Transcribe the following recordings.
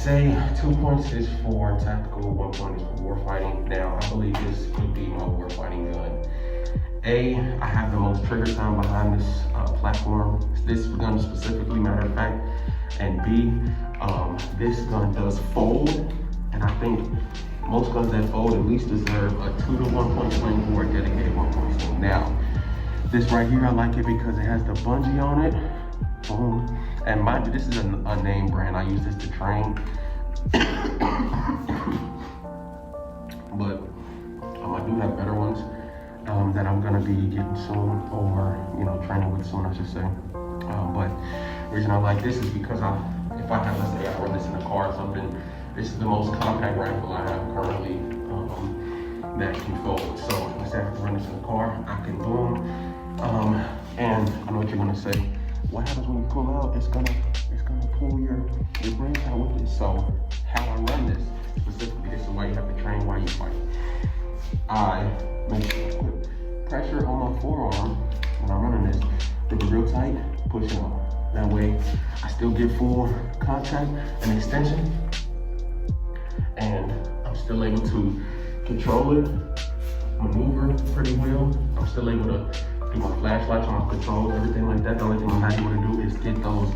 say 2 points is for tactical, 1 point is for war fighting. Now, I believe this would be my war fighting gun. A, I have the most trigger sound behind this platform. This gun specifically, matter of fact. And B, this gun does fold. And I think most guns that fold at least deserve a 2 to 1 point sling or a dedicated 1 point sling. Now, this right here, I like it because it has the bungee on it. Boom. And mind you, this is a name brand. I use this to train. But I do have better ones that I'm gonna be getting soon, or training with soon, I should say. But the reason I like this is because if I have, let's say I run this in a car or something, this is the most compact rifle I have currently that can fold. So let's say I have to run this in a car, I can boom. And I know what you're gonna say. What happens when you pull out? It's gonna pull your brain out with it. So how I run this specifically, this is why you have to train while you fight. I make sure I put pressure on my forearm when I'm running this, grip it real tight, push it on. That way I still get full contact and extension, and I'm still able to control it, maneuver pretty well. I'm still able to do my flashlights on my controls, everything like that. The only thing I'm not able to do is get those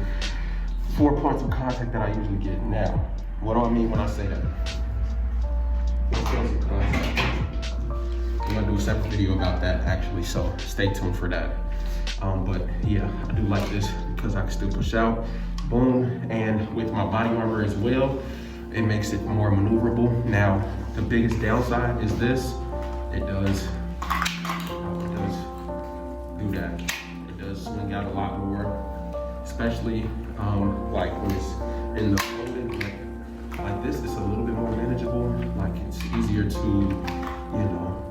4 points of contact that I usually get. Now, what do I mean when I say that? I'm gonna do a separate video about that actually, so stay tuned for that. But yeah, I do like this because I can still push out, boom, and with my body armor as well, it makes it more maneuverable. Now, the biggest downside is this. It does do that. It does swing out a lot more, especially like when it's in the folded, like this, it's a little bit more manageable. Like it's easier to,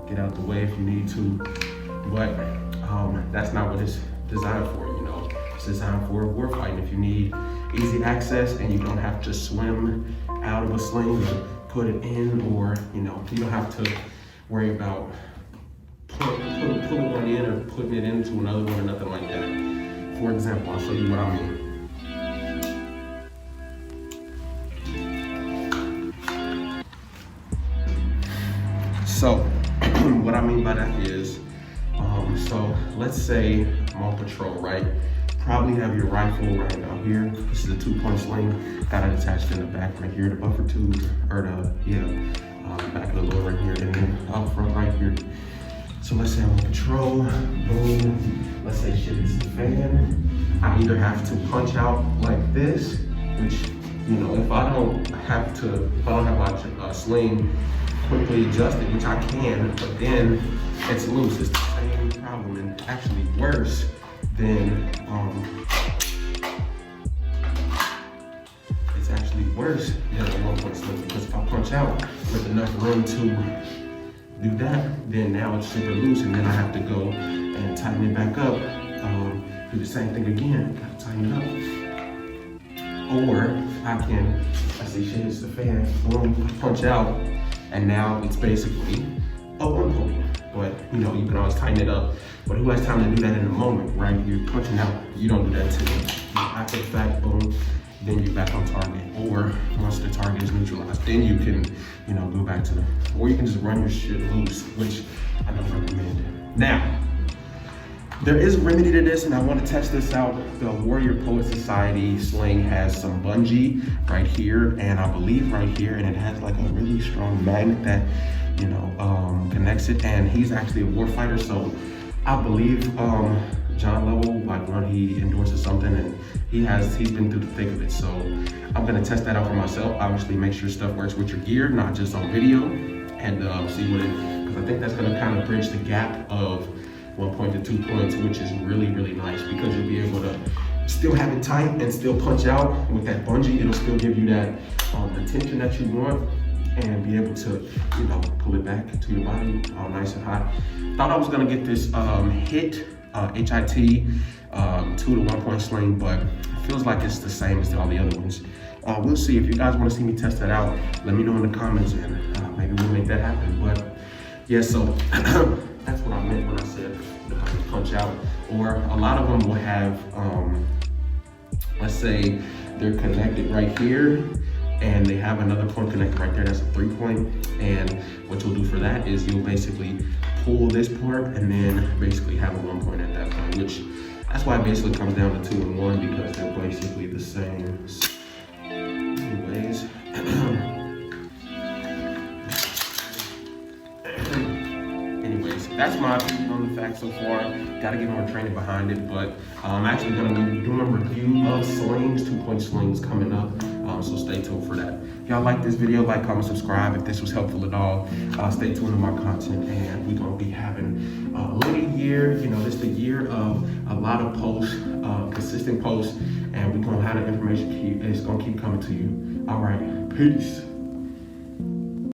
get out the way if you need to. But that's not what it's designed for, It's designed for war fighting. If you need easy access and you don't have to swim out of a sling or put it in, or you don't have to worry about pulling one in or putting it into another one or nothing like that. For example, I'll show you what I mean. So, what I mean by that is, so let's say I'm on patrol, right? Probably have your rifle right out here. This is a 2 point sling. Got it attached in the back right here, the buffer tube, or the back of the load right here, and then up front right here. So let's say I'm on patrol, boom. Let's say shit hits the fan. I either have to punch out like this, which, if I don't have my sling quickly adjusted, which I can, but then it's loose. It's the same problem, and actually worse than, it's actually worse than a 1 point sling, because if I punch out with enough room to do that, then now it's super loose, and then I have to go and tighten it back up, do the same thing again, gotta tighten it up. Or I can, I see shit hits the fan, boom, punch out, and now it's basically a 1 point. But you can always tighten it up. But who has time to do that in the moment, right? You're punching out, you don't do that until after the fact, boom, then you're back on target. Or once the target is neutralized, then you can, go back to or you can just run your shit loose, which I don't recommend. Now, there is a remedy to this, and I want to test this out. The Warrior Poet Society sling has some bungee right here, and I believe right here, and it has like a really strong magnet that, connects it. And he's actually a war fighter, so I believe John Lovell, like when he endorses something, and he's been through the thick of it. So I'm gonna test that out for myself. Obviously, make sure stuff works with your gear, not just on video, and see what because I think that's gonna kind of bridge the gap of 1 point to 2 points, which is really, really nice, because you'll be able to still have it tight and still punch out. With that bungee, it'll still give you that the tension that you want, and be able to, pull it back to your body all nice and hot. Thought I was gonna get this HIT 2 to 1 point sling, but it feels like it's the same as all the other ones. We'll see. If you guys wanna see me test that out, let me know in the comments, and maybe we'll make that happen. But yeah, so that's what I meant when I said punch out. Or a lot of them will have, let's say they're connected right here, and they have another point connected right there. That's a 3-point. And what you'll do for that is you'll basically pull this part and then basically have a 1 point at that point, which that's why it basically comes down to 2 and 1, because they're basically the same. Anyways. Anyways, that's my opinion on the facts so far. Gotta get more training behind it, but I'm actually gonna be doing a review of slings, 2-point slings coming up. So stay tuned for that. If y'all like this video, like, comment, subscribe. If this was helpful at all, stay tuned to my content, and we're gonna be having a little year. You know, this is the year of a lot of posts, consistent posts, and we're gonna have the information it's gonna keep coming to you. All right, peace.